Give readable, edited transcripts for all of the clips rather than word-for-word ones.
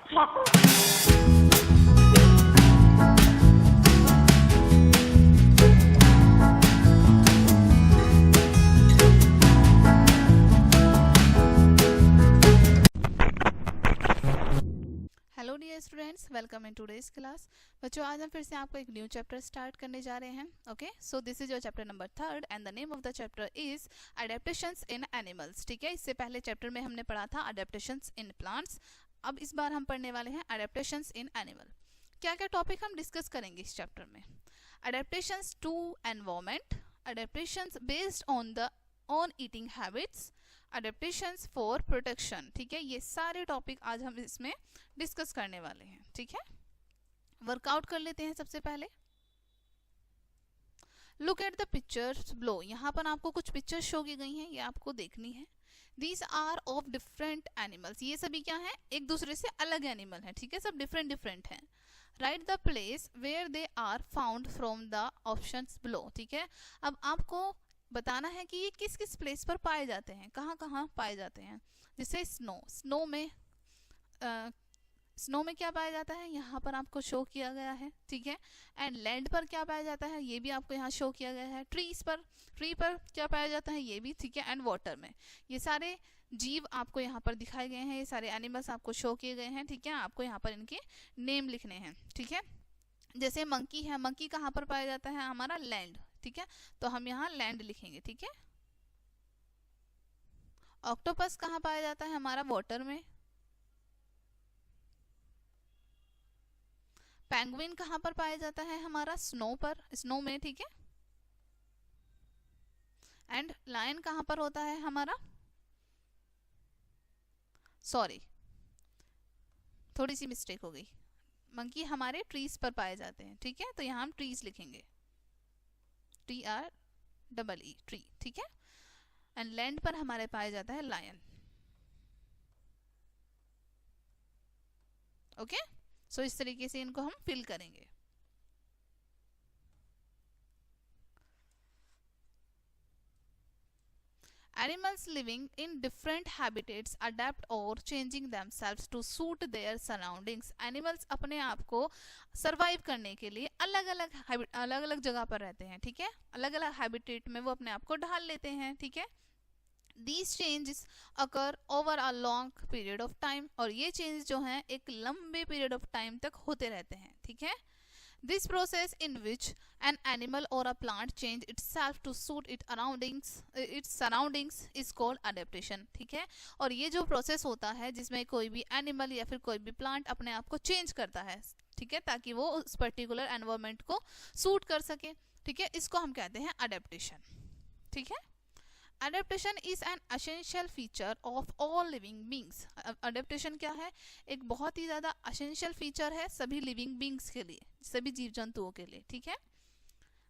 Hello dear students, welcome in today's class. बच्चों, आज हम फिर से आपको एक न्यू चैप्टर स्टार्ट करने जा रहे हैं। Okay, so this is your chapter number 3 and the name of the chapter is adaptations in animals. ठीक है, इससे पहले चैप्टर में हमने पढ़ा था अडेप्टेशंस इन प्लांट्स। अब इस बार हम पढ़ने वाले हैं अडेप्टेशंस इन एनिमल। क्या क्या टॉपिक हम डिस्कस करेंगे इस चैप्टर में? Adaptations to environment, adaptations based on the on eating habits, adaptations for protection. ठीक है, ये सारे टॉपिक आज हम इसमें डिस्कस करने वाले हैं। ठीक है, वर्कआउट कर लेते हैं। सबसे पहले look at the pictures below. यहाँ पर आपको कुछ पिक्चर्स शो की गई हैं, ये आपको देखनी है। These are of different animals. ये सभी क्या है? एक दूसरे से अलग एनिमल है। ठीक है, सब डिफरेंट डिफरेंट हैं। Write the place where they are found from the options below. ठीक है, अब आपको बताना है कि ये किस किस प्लेस पर पाए जाते हैं, कहाँ कहाँ पाए जाते हैं। जैसे स्नो में क्या पाया जाता है, यहाँ पर आपको शो किया गया है। ठीक है, एंड लैंड पर क्या पाया जाता है, ये भी आपको यहाँ शो किया गया है। ट्री पर क्या पाया जाता है, ये भी। ठीक है, एंड वाटर में। ये सारे जीव आपको यहाँ पर दिखाए गए हैं, ये सारे एनिमल्स आपको शो किए गए हैं। ठीक है, आपको यहाँ पर इनके नेम लिखने हैं। ठीक है, जैसे मंकी है, मंकी कहाँ पर पाया जाता है? हमारा लैंड। ठीक है, तो हम यहाँ लैंड लिखेंगे। ठीक है, ऑक्टोपस कहाँ पाया जाता है? हमारा वाटर में। पेंगुइन कहाँ पर पाया जाता है? हमारा स्नो में। ठीक है, एंड लायन कहाँ पर होता है हमारा? सॉरी, थोड़ी सी मिस्टेक हो गई। मंकी हमारे ट्रीज पर पाए जाते हैं। ठीक है, तो यहाँ हम ट्रीज लिखेंगे, TREE, ट्री। ठीक है, एंड लैंड पर हमारे पाया जाता है लायन। ओके, सो इस तरीके से इनको हम फिल करेंगे। Animals living in different habitats adapt or changing themselves to suit their surroundings. Animals अपने आप को survive करने के लिए अलग अलग जगह पर रहते हैं। ठीक है, अलग अलग habitat में वो अपने आप को ढाल लेते हैं। ठीक है, These changes occur over a long period of time. और ये changes जो हैं एक लंबे period of time तक होते रहते हैं। ठीक है, This process in which an animal or a plant change itself to suit its surroundings is called adaptation. ठीक है, और ये जो प्रोसेस होता है जिसमें कोई भी एनिमल या फिर कोई भी प्लांट अपने आप को चेंज करता है, ठीक है, ताकि वो उस पर्टिकुलर एनवायरनमेंट को सूट कर सके। ठीक है, इसको हम कहते हैं अडेप्टेशन। ठीक है, adaptation is an essential feature of all living beings. Adaptation क्या है? एक बहुत ही ज्यादा एसेंशियल फीचर है सभी लिविंग बींग्स के लिए, सभी जीव जंतुओं के लिए। ठीक है,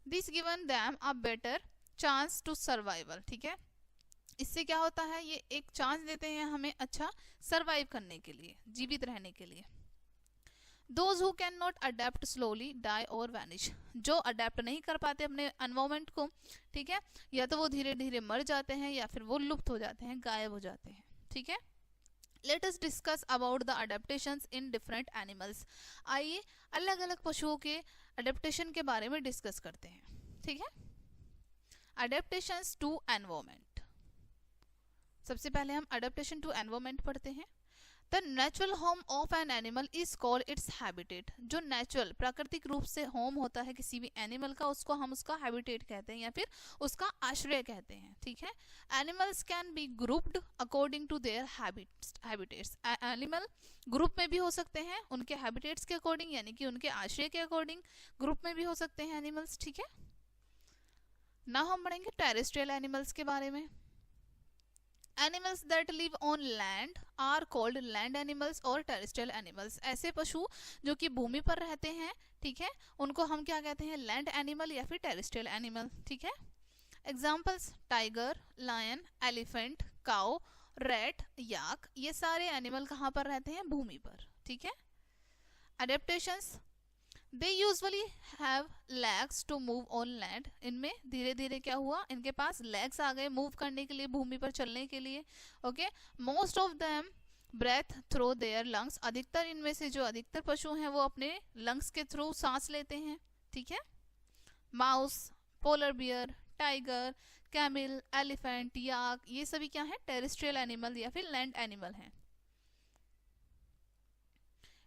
this given them a better chance to survival. ठीक है, इससे क्या होता है? ये एक चांस देते हैं हमें अच्छा सर्वाइव करने के लिए, जीवित रहने के लिए। Those who cannot adapt slowly die or vanish. जो अडेप्ट नहीं कर पाते अपने एनवायरनमेंट को, ठीक है, या तो वो धीरे धीरे मर जाते हैं या फिर वो लुप्त हो जाते हैं, गायब हो जाते हैं। ठीक है, let us discuss about the adaptations in different animals. आइए अलग अलग पशुओं के अडेप्टेशन के बारे में डिस्कस करते हैं। ठीक है, अडेप्टेशंस टू एनवायरनमेंट। सबसे पहले हम अडेप्टेशन टू एनवायरनमेंट पढ़ते हैं। The natural home of an animal is called its habitat. जो नेचुरल प्राकृतिक रूप से होम होता है किसी भी एनिमल का, उसको हम उसका हैबिटेट कहते हैं या फिर उसका आश्रय कहते हैं। ठीक है, animals can be grouped according to their habitats. Animal group में भी हो सकते हैं उनके हैबिटेट्स के अकॉर्डिंग, यानी कि उनके आश्रय के अकॉर्डिंग ग्रुप में भी हो सकते हैं एनिमल्स। ठीक है, ना हम पढ़ेंगे टेरेस्ट्रियल एनिमल्स के बारे में। Animals that live on land are called land animals और terrestrial animals. ऐसे पशु जो कि भूमि पर रहते हैं, ठीक है, उनको हम क्या कहते हैं? लैंड एनिमल या फिर टेरेस्ट्रियल एनिमल। ठीक है, examples tiger, lion, elephant, cow, rat, yak, ये सारे एनिमल कहाँ पर रहते हैं? भूमि पर। ठीक है, adaptations they usually have legs to move on land. इनमें धीरे धीरे क्या हुआ? इनके पास लेग्स आ गए मूव करने के लिए, भूमि पर चलने के लिए। Okay, most of them breathe through their lungs, अधिकतर इनमें से जो अधिकतर पशु हैं वो अपने लंग्स के थ्रू सांस लेते हैं, ठीक है। Mouse, polar bear, tiger, camel, elephant, yak, ये सभी क्या है, टेरेस्ट्रियल एनिमल या फिर लैंड एनिमल हैं।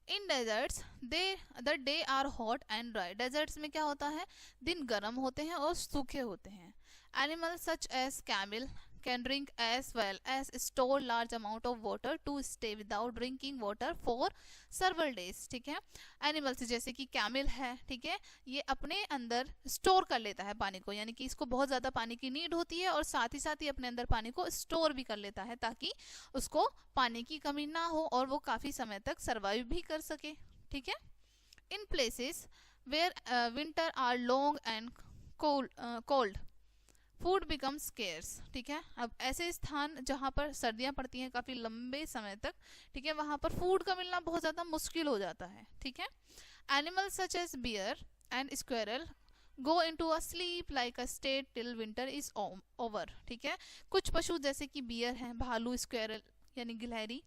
In deserts the day are hot and dry, deserts में क्या होता है, दिन गर्म होते हैं और सूखे होते हैं। Animal such as camel can drink as well as store large amount of water to stay without drinking water for several days, ठीक है। एनिमल्स जैसे कि कैमिल है, ठीक है, ये अपने अंदर स्टोर कर लेता है पानी को, यानी कि इसको बहुत ज़्यादा पानी की नीड होती है और साथ ही अपने अंदर पानी को स्टोर भी कर लेता है ताकि उसको पानी की कमी ना हो और वो काफ़ी समय तक सर्वाइव भी कर सके, ठीक है। In places where winter are long and cold food become scarce, ठीक है। अब ऐसे स्थान जहाँ पर सर्दियाँ पड़ती हैं काफ़ी लंबे समय तक, ठीक है, वहाँ पर फूड का मिलना बहुत ज़्यादा मुश्किल हो जाता है, ठीक है। Animals such as bear and squirrel go into a sleep like a state till winter is over, ठीक है। कुछ पशु जैसे कि बियर हैं, भालू, स्क्वेरल यानी गिलहरी,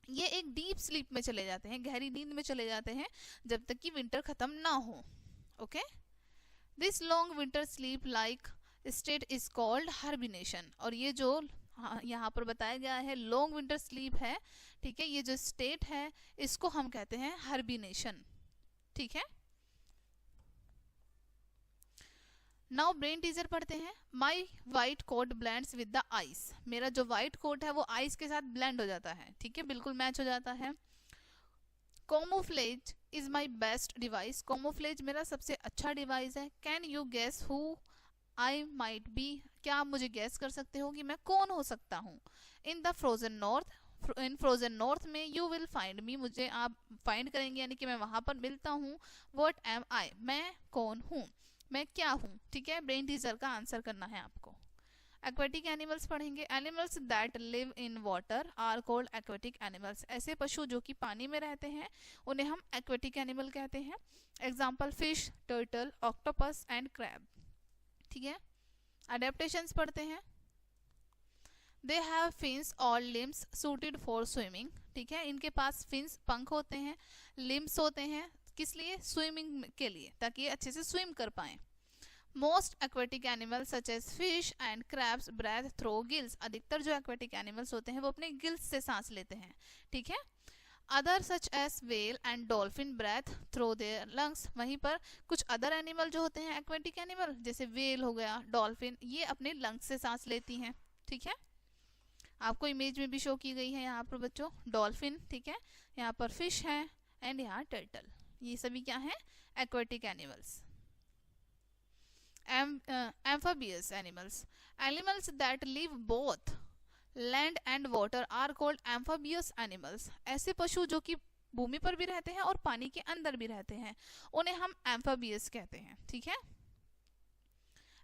ये एक डीप स्लीप में चले जाते हैं, गहरी नींद में चले जाते हैं जब तक कि विंटर खत्म ना हो, okay. This long winter sleep like state is called hibernation, और ये जो यहाँ पर बताया गया है लॉन्ग विंटर स्लीप है, ठीक है, ये जो स्टेट है इसको हम कहते हैं हाइबरनेशन, ठीक है। नाउ ब्रेन टीजर पढ़ते हैं। My white coat blends with the ice, मेरा जो वाइट कोट है वो आइस के साथ ब्लेंड हो जाता है, ठीक है, बिल्कुल मैच हो जाता है। Camouflage is my best device, camouflage मेरा सबसे अच्छा डिवाइस है। Can you guess who I might be, क्या आप मुझे गैस कर सकते हो कि मैं कौन हो सकता हूँ। In the frozen north, in frozen north में यू विल फाइंड मी, मुझे आप फाइंड करेंगे यानी कि मैं वहां पर मिलता हूँ। व्हाट एम आई, मैं कौन हूँ, मैं क्या हूँ, ठीक है। ब्रेन टीजर का आंसर करना है आपको। एक्वेटिक एनिमल्स पढ़ेंगे। Animals that live in water are called aquatic animals, ऐसे पशु जो कि पानी में रहते हैं उन्हें हम एक्वेटिक एनिमल कहते हैं। Example fish, turtle, octopus and crab, ठीक है। अडेप्टेशंस पढ़ते हैं। दे हैव फिन्स और लिम्स सूटेड फॉर स्विमिंग, ठीक है, इनके पास फिन्स पंख होते हैं, लिम्स होते हैं, किस लिए, स्विमिंग के लिए, ताकि ये अच्छे से स्विम कर पाए। Most aquatic animals such as fish and crabs breathe through gills, अधिकतर जो एक्वेटिक एनिमल्स होते हैं वो अपने गिल्स से सांस लेते हैं, ठीक है। Other such as whale and dolphin breathe through their lungs, वहीं पर कुछ अदर एनिमल जो होते हैं एक्वेटिक एनिमल जैसे वेल हो गया, डॉल्फिन, ये अपने लंग्स से सांस लेती हैं, ठीक है। आपको इमेज में भी शो की गई है यहाँ पर बच्चों, डॉल्फिन, ठीक है, यहाँ पर फिश है एंड यहाँ टर्टल, ये सभी क्या है, aquatic animals. Amphibious animals, animals that live both land and water are called amphibious animals, ऐसे पशु जो कि भूमि पर भी रहते हैं और पानी के अंदर भी रहते हैं उन्हें हम एम्फीबियस कहते हैं, ठीक है।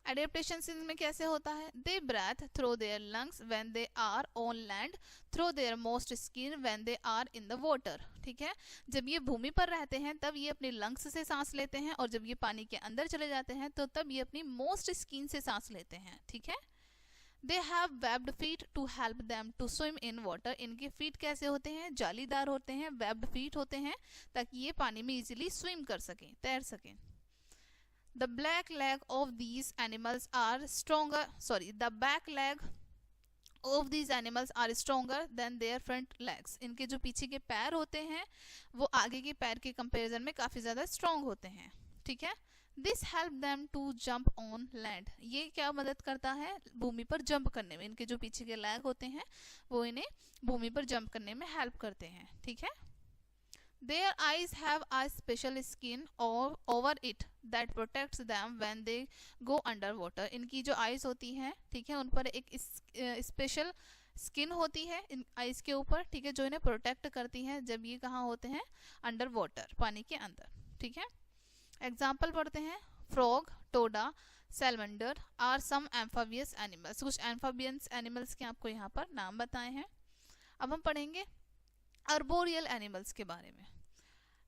एडेप्टेशन में कैसे होता है, they breathe through their lungs when they are on land through their moist skin when they are in the water, ठीक है। जब ये भूमि पर रहते हैं तब ये अपने लंग्स से सांस लेते हैं और जब ये पानी के अंदर चले जाते हैं तो तब ये अपनी मोस्ट स्किन से सांस लेते हैं, ठीक है। They have webbed feet to help them to swim in water, इनके फीट कैसे होते हैं, जालीदार होते हैं, वेब्ड फीट होते हैं ताकि ये पानी में इजीली स्विम कर सकें, तैर सकें। The back leg of these animals are stronger, the back leg of these animals are stronger than their front legs, इनके जो पीछे के पैर होते हैं वो आगे के पैर के कंपैरिजन में काफ़ी ज़्यादा स्ट्रॉन्ग होते हैं, ठीक है। This help them to jump on land, ये क्या मदद करता है भूमि पर जंप करने में, इनके जो पीछे के लेग होते हैं वो इन्हें भूमि पर जंप करने में हेल्प करते हैं, ठीक है। Their eyes have a special skin over it that protects them when they go underwater, इनकी जो आइज होती हैं, ठीक है, उन पर एक स्पेशल स्किन होती है इन आइज के ऊपर, ठीक है, जो इन्हें प्रोटेक्ट करती है जब ये कहाँ होते हैं, अंडर वाटर, पानी के अंदर, ठीक है। एग्जाम्पल पढ़ते हैं। Frog, toad, salamander are some amphibious animals, कुछ एम्फीबियस एनिमल्स के आपको यहाँ पर नाम बताए हैं। अब हम पढ़ेंगे अर्बोरियल एनिमल्स के बारे में।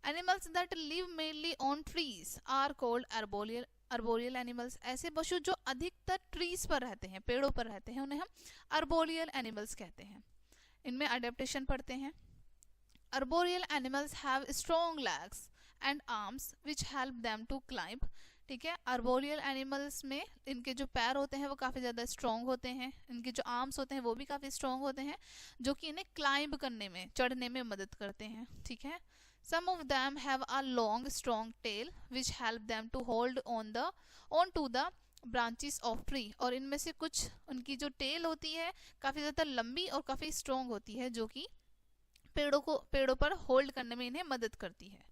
Animals that live mainly on trees are called arboreal animals, ऐसे पशु जो अधिकतर ट्रीज पर रहते हैं, पेड़ों पर रहते हैं, उन्हें हम अर्बोरियल एनिमल्स कहते हैं। इनमें अडेप्टेशन पढ़ते हैं। Arboreal animals have strong legs and arms which help them to climb. ठीक है, अर्बोरियल एनिमल्स में इनके जो पैर होते हैं वो काफ़ी ज़्यादा स्ट्रॉन्ग होते हैं, इनके जो आर्म्स होते हैं वो भी काफ़ी स्ट्रॉन्ग होते हैं, जो कि इन्हें क्लाइंब करने में, चढ़ने में मदद करते हैं। ठीक है, some of them have a long strong tail which help them to hold on to the branches of tree. और इनमें से कुछ उनकी जो टेल होती है काफ़ी ज़्यादा लंबी और काफ़ी स्ट्रॉन्ग होती है, जो कि पेड़ों पर होल्ड करने में इन्हें मदद करती है।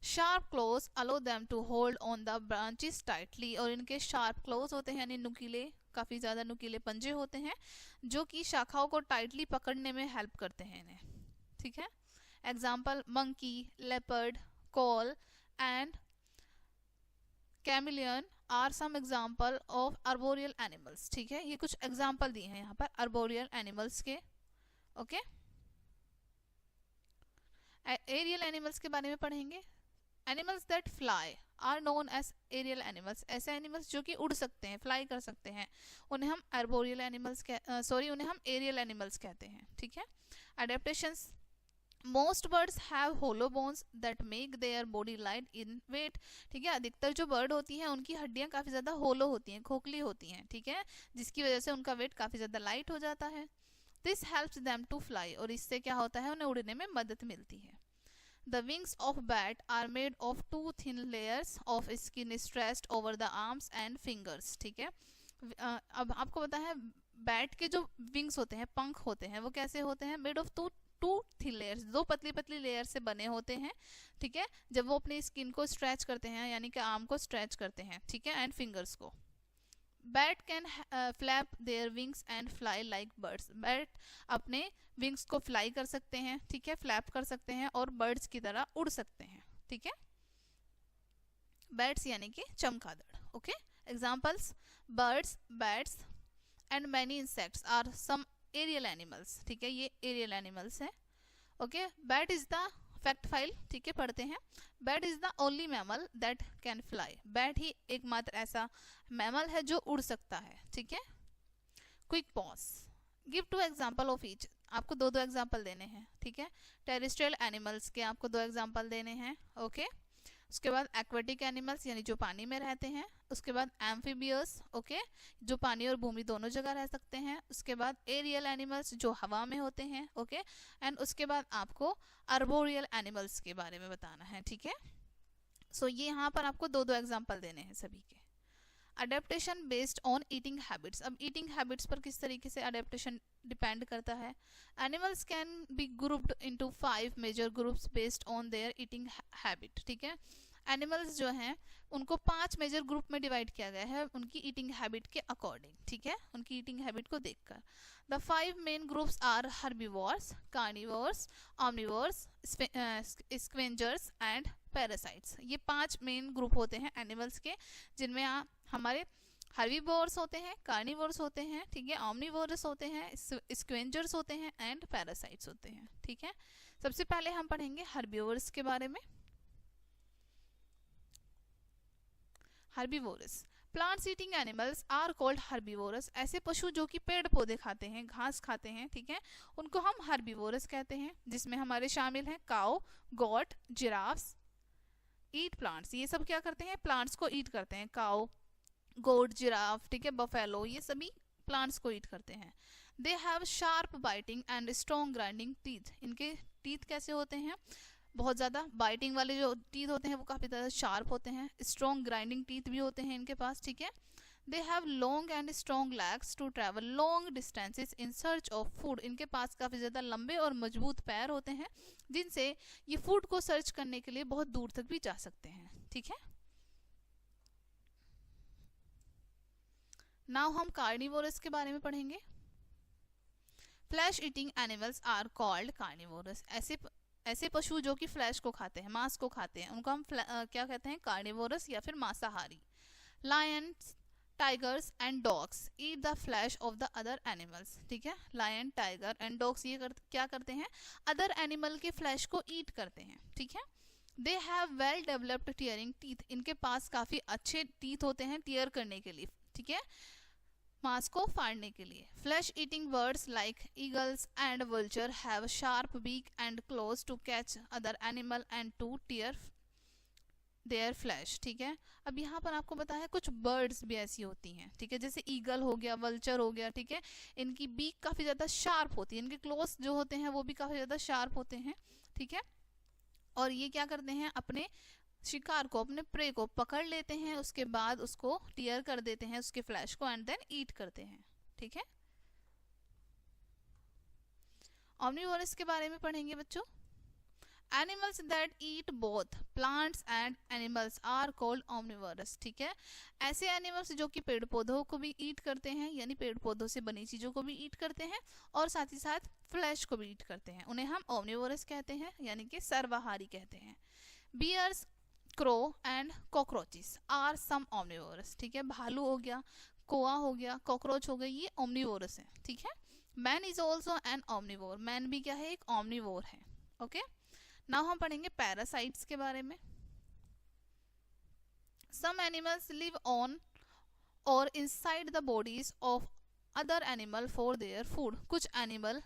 Sharp claws allow them to hold on the branches tightly. और इनके शार्प क्लोज होते हैं यानी नुकीले, काफ़ी ज़्यादा नुकीले पंजे होते हैं, जो कि शाखाओं को टाइटली पकड़ने में हेल्प करते हैं इन्हें। ठीक है, example monkey, leopard, koala and chameleon are some example of arboreal animals. ठीक है, ये कुछ एग्जाम्पल दिए हैं यहाँ पर अर्बोरियल एनिमल्स के। ओके, एरियल एनिमल्स के बारे में पढ़ेंगे। Animals that fly are known as aerial animals. ऐसे एनिमल्स जो कि उड़ सकते हैं, फ्लाई कर सकते हैं, उन्हें हम अर्बोरियल एनिमल्स उन्हें हम एरियल एनिमल्स कहते हैं। ठीक है, adaptations. Most birds have hollow bones that make their body light in weight. ठीक है, अधिकतर जो बर्ड होती हैं उनकी हड्डियां काफ़ी ज़्यादा होलो होती हैं, खोखली होती हैं। ठीक है, जिसकी वजह से उनका वेट काफ़ी ज़्यादा लाइट हो जाता है। This helps them to fly. और इससे क्या होता है, उन्हें उड़ने में मदद मिलती है। The wings of bat are made of two thin layers of skin stretched over the arms and fingers। ठीक है, अब आपको पता है बैट के जो विंग्स होते हैं, पंख होते हैं, वो कैसे होते हैं, made of two thin layers, दो पतली पतली लेयर से बने होते हैं। ठीक है, जब वो अपनी स्किन को स्ट्रेच करते हैं यानी कि आर्म को स्ट्रेच करते हैं, ठीक है, एंड फिंगर्स को। Bat can flap their wings and fly like birds. Bat अपने विंग्स को फ्लाई कर सकते हैं, ठीक है, फ्लैप कर सकते हैं और बर्ड्स की तरह उड़ सकते हैं। ठीक है, बैट्स यानी कि चमगादड़। Okay, examples birds, bats and many insects are some aerial animals. ठीक है, ये एरियल एनिमल्स है। Okay, bat is the fact file. ठीक है, पढ़ते हैं। Bat is the only mammal that can fly. Bat ही एकमात्र ऐसा मैमल है जो उड़ सकता है। ठीक है, quick pause, give two example of each. आपको दो एग्जाम्पल देने हैं। ठीक है, टेरेस्ट्रियल एनिमल्स के आपको 2 एग्जाम्पल देने हैं। ओके, उसके बाद एक्वेटिक एनिमल्स यानी जो पानी में रहते हैं। उसके बाद एम्फीबियस, ओके, जो पानी और भूमि दोनों जगह रह सकते हैं। उसके बाद एरियल एनिमल्स जो हवा में होते हैं। ओके, एंड उसके बाद आपको अर्बोरियल एनिमल्स के बारे में बताना है। ठीक है, सो ये यहाँ पर आपको 2 एग्जाम्पल देने हैं सभी के। Adaptation based on eating habits. अब ईटिंग हैबिट्स पर किस तरीके से अडेप्टेशन डिपेंड करता है। Animals can be grouped into 5 major groups based on their eating habit. ठीक है, एनिमल्स जो हैं उनको 5 मेजर ग्रुप में डिवाइड किया गया है उनकी ईटिंग हैबिट के अकॉर्डिंग। ठीक है, उनकी ईटिंग हैबिट को देखकर। The 5 main groups are herbivores, carnivores, omnivores, scavengers and parasites. ये 5 मेन ग्रुप होते हैं एनिमल्स के, जिनमें हमारे हर्बीवोर्स होते हैं, कार्निवोर्स होते हैं, ठीक है, ऑमनिवोरस होते हैं, स्क्वेंजर्स होते हैं एंड पैरासाइट्स होते हैं। ठीक है, सबसे पहले हम पढ़ेंगे हर्बीवोर्स के बारे में। Herbivorous, plants eating animals are called herbivorous. ऐसे पशु जो कि पेड़ पौधे खाते हैं, घास खाते हैं, ठीक है, उनको हम हर्बीवोरस कहते हैं, जिसमें हमारे शामिल हैं काऊ, गोट, जिराफ्स। ईट प्लांट्स, ये सब क्या करते हैं, प्लांट्स को ईट करते हैं। काऊ, गोट, जिराफ, ठीक है, बफेलो, ये सभी प्लांट्स को ईट करते हैं। They have sharp biting and strong grinding teeth. इनके टीथ कैसे होते हैं, बहुत ज़्यादा बाइटिंग वाले जो टीथ होते हैं वो काफ़ी ज़्यादा शार्प होते हैं। स्ट्रॉन्ग ग्राइंडिंग टीथ भी होते हैं इनके पास। ठीक है, they have long and strong legs to travel long distances in search of food. इनके पास काफ़ी ज़्यादा लंबे और मजबूत पैर होते हैं, जिनसे ये फूड को सर्च करने के लिए बहुत दूर तक भी जा सकते हैं। ठीक है, नाउ हम कार्निवोरस के बारे में पढ़ेंगे। Flesh eating animals are called carnivorous. ऐसे पशु जो कि फ्लैश को खाते हैं, मांस को खाते हैं, उनको हम क्या कहते हैं, कार्निवोरस या फिर मांसाहारी। Lions, tigers and dogs eat the flash of the other animals. ठीक है, लायन, टाइगर एंड डॉग्स ये क्या करते हैं, अदर एनिमल के फ्लैश को ईट करते हैं। ठीक है, they have well developed tearing teeth. इनके पास काफ़ी अच्छे टीथ होते हैं टीयर करने के लिए। ठीक है, मांस को फाड़ने के लिए। Flesh eating birds like eagles and vulture have sharp beak and claws to catch other animal and to tear their flesh. ठीक है, अब यहाँ पर आपको बताया कुछ बर्ड्स भी ऐसी होती हैं, ठीक है, जैसे ईगल हो गया, वल्चर हो गया, ठीक है, इनकी बीक काफी ज्यादा शार्प होती है, इनके क्लोज जो होते हैं वो भी काफी ज्यादा शार्प होते हैं, ठीक है, और ये क्या करते हैं, अपने शिकार को, अपने प्रे को पकड़ लेते हैं, उसके बाद उसको टीयर कर देते हैं, उसके फ्लैश को, एंड देन ईट करते हैं। ठीक है, ऑमनीवोरस के बारे में पढ़ेंगे बच्चों। Animals that eat both plants and animals are called omnivorous। ठीक है, ऐसे एनिमल्स जो कि पेड़ पौधों को भी ईट करते हैं, यानी पेड़ पौधों से बनी चीजों को भी ईट करते हैं, और साथ ही साथ फ्लैश को भी ईट करते हैं, उन्हें हम omnivorous कहते हैं, यानी कि सर्वाहारी कहते हैं। Bears, crow and cockroaches are some omnivorous। ठीक है, भालू हो गया, कोआ हो गया, कॉकरोच हो गई, ये omnivorous है। ठीक है, man is also an omnivore। Man भी क्या है, एक omnivore है। ओके, नाउ हम पढ़ेंगे पैरासाइट्स के बारे में। सम एनिमल्स लिव ऑन और inside the bodies of other animal for their food. कुछ एनिमल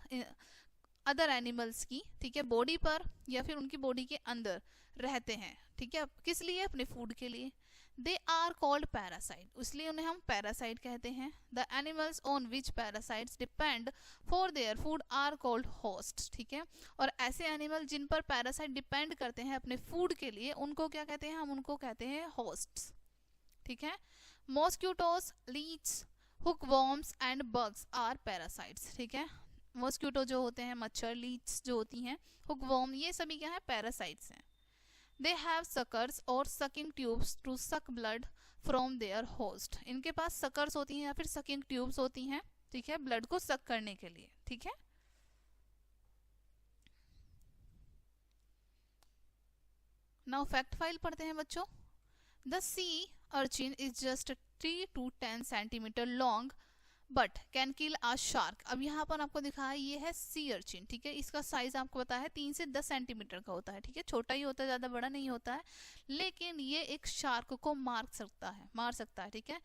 अदर एनिमल्स की, ठीक है, बॉडी पर या फिर उनकी बॉडी के अंदर रहते हैं, ठीक है, किस लिए, अपने फूड के लिए। दे आर कॉल्ड पैरासाइट, इसलिए उन्हें हम पैरासाइट कहते हैं। The animals on which parasites depend for their food are called host. ठीक है, और ऐसे एनिमल जिन पर पैरासाइट डिपेंड करते हैं अपने फूड के लिए, उनको क्या कहते हैं, हम उनको कहते हैं होस्ट्स। ठीक है, mosquitoes, leech, hookworms and bugs are parasites. ठीक है, मॉस्क्यूटो जो होते हैं, मच्छर, लीच जो होती हैं, हुकवॉर्म, ये सभी क्या है, पैरासाइट्स हैं। They have suckers और sucking tubes to suck blood from their host। इनके पास suckers होती हैं या फिर sucking tubes होती हैं, ठीक है, ब्लड को suck करने के लिए। ठीक है, now fact file पढ़ते हैं बच्चों। The sea urchin is just 3 to 10 centimeter long but can kill a shark. अब यहाँ पर आपको दिखा है, ये है सी अर्चिन। ठीक है, इसका साइज आपको पता है 3 से 10 सेंटीमीटर का होता है। ठीक है, छोटा ही होता है, ज्यादा बड़ा नहीं होता है, लेकिन ये एक शार्क को मार सकता है। ठीक है,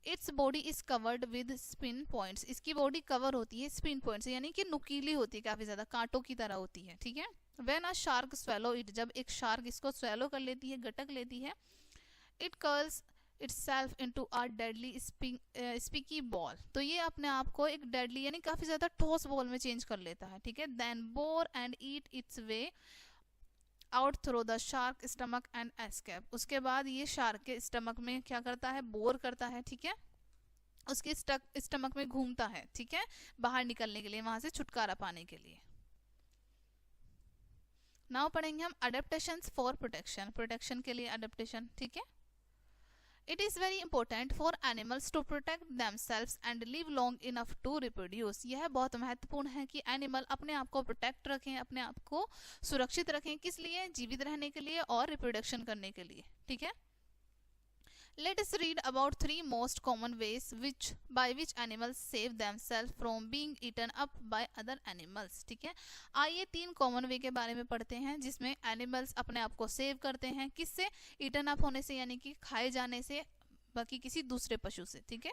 its body is covered with spin points. इसकी बॉडी कवर होती है स्पिन पॉइंट से, यानी कि नुकीली होती है, काफी ज्यादा कांटों की तरह होती है। ठीक है, when a shark swallow it, जब एक शार्क इसको स्वेलो कर लेती है, गटक लेती है, it curls itself into a deadly sticky ball। तो ये अपने आप को एक डेडली यानी काफी ज्यादा ठोस बॉल में चेंज कर लेता है। ठीक है, then bore and eat its way out through the shark stomach and escape। उसके बाद ये शार्क के स्टमक में क्या करता है, बोर करता है। ठीक है, उसके स्टमक में घूमता है। ठीक है, बाहर निकलने के लिए, वहां से छुटकारा पाने के लिए। नाउ पढ़ेंगे हम अडेप्टेशंस फॉर प्रोटेक्शन। प्रोटेक्शन के लिए अडेप्टेशन। ठीक है, It is very important for animals to protect themselves and live long enough to reproduce। यह बहुत महत्वपूर्ण है कि एनिमल अपने आप को प्रोटेक्ट रखें, अपने आप को सुरक्षित रखें, किस लिए, जीवित रहने के लिए और रिप्रोडक्शन करने के लिए। ठीक है, Let us read about 3 most common ways by which animals save themselves from being eaten up by other animals। ठीक है, आइए 3 कॉमन वे के बारे में पढ़ते हैं जिसमें एनिमल्स अपने आप को सेव करते हैं, किससे, ईटन अप होने से, यानी कि खाए जाने से, बाकी किसी दूसरे पशु से। ठीक है,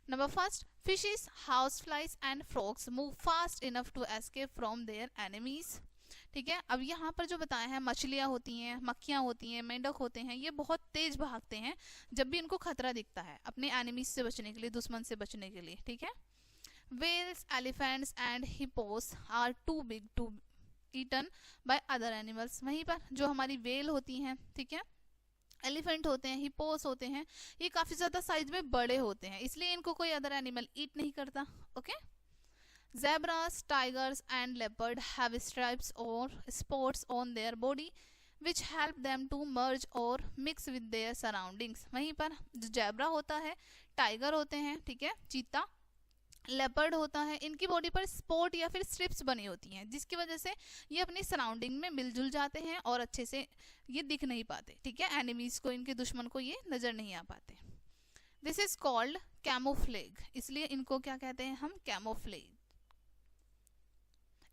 number first, fishes, houseflies and frogs move fast enough to escape from their enemies. ठीक है, अब यहाँ पर जो बताया है, मछलियां होती हैं, मक्खियां होती हैं, मेंढक होते हैं, ये बहुत तेज भागते हैं जब भी इनको खतरा दिखता है, अपने एनिमीज से बचने के लिए, दुश्मन से बचने के लिए। ठीक है, whales, elephants and hippos are too big to eaten by other animals। वहीं पर जो हमारी वेल होती हैं, ठीक है, एलिफेंट होते हैं, हिपोस होते हैं, ये काफी ज्यादा साइज में बड़े होते हैं, इसलिए इनको कोई अदर एनिमल ईट नहीं करता। Okay, Zebras, tigers and leopard have stripes or spots on their body which help them to merge or mix with their surroundings। वहीं पर जो जेब्रा होता है, टाइगर होते हैं, ठीक है, चीता, लेपर्ड होता है, इनकी बॉडी पर स्पॉट या फिर स्ट्रिप्स बनी होती हैं, जिसकी वजह से ये अपनी सराउंडिंग में मिलजुल जाते हैं और अच्छे से ये दिख नहीं पाते। ठीक है, एनिमीज को, इनके दुश्मन को ये नजर नहीं आ पाते। दिस इज कॉल्ड कैमोफ्लेग, इसलिए इनको क्या कहते हैं हम, कैमोफ्लेग।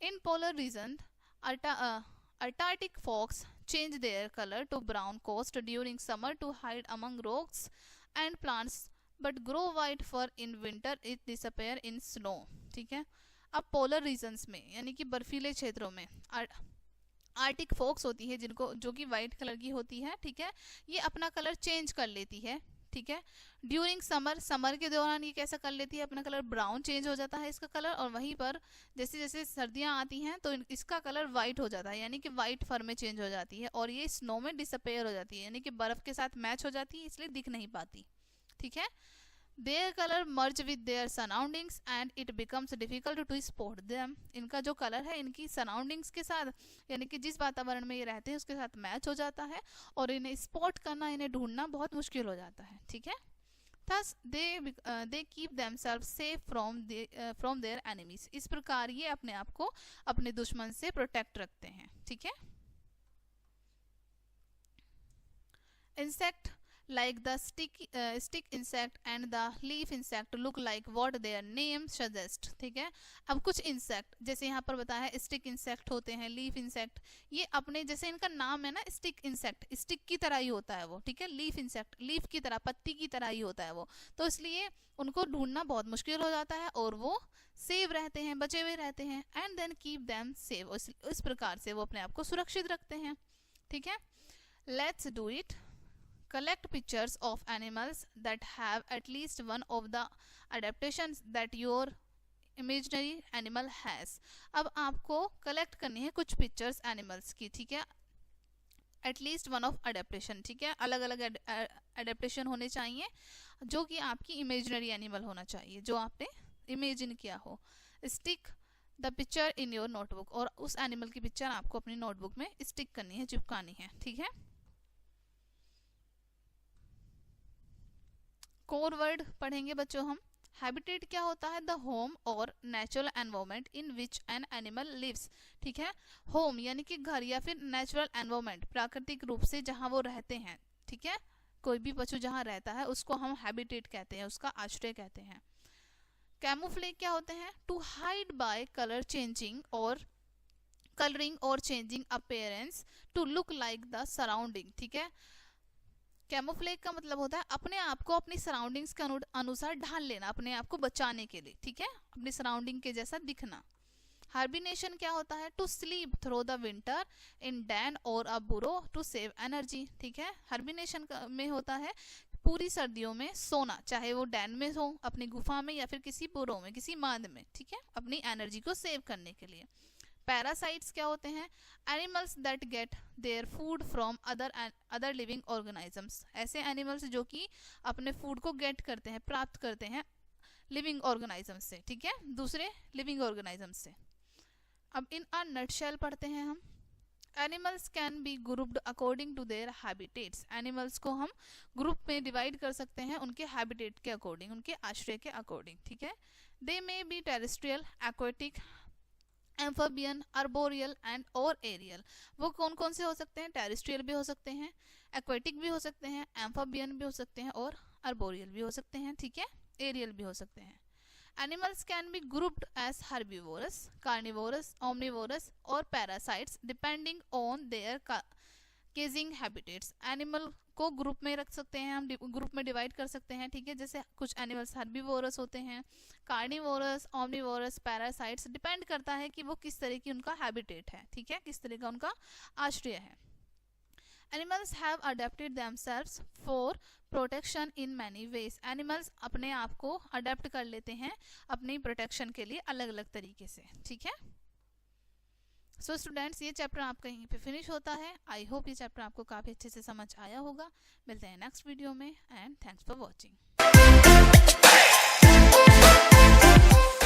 In polar region, Arctic fox change their color to brown coast during summer to hide among rocks and plants but grow white fur in winter it disappear in snow. ठीक है, अब polar regions में यानी कि बर्फीले क्षेत्रों में Arctic fox होती है जिनको जो कि वाइट कलर की होती है। ठीक है, ये अपना कलर चेंज कर लेती है। ठीक है, ड्यूरिंग समर के दौरान ये कैसा कर लेती है, अपना कलर ब्राउन चेंज हो जाता है इसका कलर, और वहीं पर जैसे जैसे सर्दियां आती हैं तो इसका कलर वाइट हो जाता है, यानी कि वाइट फर में चेंज हो जाती है, और ये स्नो में डिसअपेयर हो जाती है, यानी कि बर्फ के साथ मैच हो जाती है, इसलिए दिख नहीं पाती। ठीक है, their color merge with their surroundings and it becomes difficult to spot them। इनका जो कलर है इनकी सराउंडिंग्स के साथ यानी कि जिस वातावरण में ये रहते हैं उसके साथ मैच हो जाता है, और इन्हें स्पॉट करना, इन्हें ढूंढना बहुत मुश्किल हो जाता है। ठीक है, thus they keep themselves safe from their enemies। इस प्रकार ये अपने आप को अपने दुश्मन से प्रोटेक्ट रखते हैं। ठीक है, insect like the stick insect and the leaf insect look like what their name suggests। ठीक है, अब कुछ इंसेक्ट जैसे यहाँ पर बताया है स्टिक इंसेक्ट होते हैं, लीफ इंसेक्ट, ये अपने जैसे इनका नाम है ना स्टिक इंसेक्ट, स्टिक की तरह ही होता है वो। ठीक है, लीफ इंसेक्ट लीफ की तरह, पत्ती की तरह ही होता है वो, तो इसलिए उनको ढूंढना बहुत मुश्किल हो जाता है और वो सेव रहते हैं, बचे हुए रहते हैं। And then keep them safe, इस प्रकार से वो अपने आप को सुरक्षित रखते हैं। ठीक है, let's do it. Collect pictures of animals that have at least one of the adaptations that your imaginary animal has। अब आपको कलेक्ट करनी है कुछ पिक्चर्स एनिमल्स की। ठीक है, एटलीस्ट वन ऑफ अडेप्टेशन। ठीक है, अलग अलग अडेप्टेशन होने चाहिए जो कि आपकी इमेजिनरी एनिमल होना चाहिए, जो आपने इमेजिन किया हो। Stick the picture in your notebook, और उस एनिमल की पिक्चर आपको अपनी नोटबुक में स्टिक करनी है, चिपकानी है। ठीक है, कोर वर्ड पढ़ेंगे बच्चों हम। हैबिटेट क्या होता है, द होम और natural environment in which an animal lives. ठीक है, होम यानी कि घर या फिर नेचुरल एनवायरनमेंट, प्राकृतिक रूप से जहां वो रहते हैं। ठीक है, कोई भी पशु जहां रहता है उसको हम हैबिटेट कहते हैं, उसका आश्रय कहते हैं। कैमोफ्लेज क्या होते हैं, to hide by colour changing और कलरिंग और changing appearance to look like the surrounding. ठीक है, कैमोफ्लेज का मतलब होता है अपने आप को अपनी सराउंडिंग्स के अनुसार ढाल लेना, अपने आप को बचाने के लिए। ठीक है, अपनी सराउंडिंग के जैसा दिखना। हाइबरनेशन क्या होता है, to sleep through the winter in den और अ बुरो टू सेव एनर्जी। ठीक है, हाइबरनेशन में होता है पूरी सर्दियों में सोना, चाहे वो डैन में हो, अपनी गुफा में, या फिर किसी बुरो में, किसी माद में। ठीक है, अपनी एनर्जी को सेव करने के लिए। पैरासाइट्स क्या होते हैं, animals that get their food from other living organisms. ऐसे एनिमल्स जो कि अपने फूड को गेट करते हैं, प्राप्त करते हैं लिविंग ऑर्गेनिजम्स से। ठीक है, दूसरे लिविंग ऑर्गेनिजम्स से। अब इन अ नटशेल पढ़ते हैं हम। Animals can be grouped according to their habitats. Animals को हम ग्रुप में डिवाइड कर सकते हैं उनके हैबिटेट के अकॉर्डिंग, उनके आश्रय के अकॉर्डिंग। ठीक है, they may be terrestrial, aquatic, amphibian, arboreal and और एरियल। वो कौन कौन से हो सकते हैं, टेरेस्ट्रियल भी हो सकते हैं, एक्वेटिक भी हो सकते हैं, एम्फोबियन भी हो सकते हैं, और अर्बोरियल भी हो सकते हैं। ठीक है, एरियल भी हो सकते हैं। Animals can be grouped as herbivorous, carnivorous, omnivorous और parasites depending on their caging habitats. Animal को ग्रुप में रख सकते हैं हम, ग्रुप में डिवाइड कर सकते हैं। ठीक है, जैसे कुछ एनिमल्स हर्बिवोरस होते हैं, कार्निवोरस, ओमनिवोरस, पैरासाइट्स, डिपेंड करता है कि वो किस तरह की उनका हैबिटेट है। ठीक है, किस तरह का उनका आश्रय है। Animals have adapted themselves for protection in many ways. Animals अपने आप को अडेप्ट कर लेते हैं अपनी प्रोटेक्शन के लिए अलग अलग तरीके से। ठीक है, सो स्टूडेंट्स ये चैप्टर आपका यहीं पे फिनिश होता है। आई होप ये चैप्टर आपको काफ़ी अच्छे से समझ आया होगा। मिलते हैं नेक्स्ट वीडियो में, एंड थैंक्स फॉर वॉचिंग।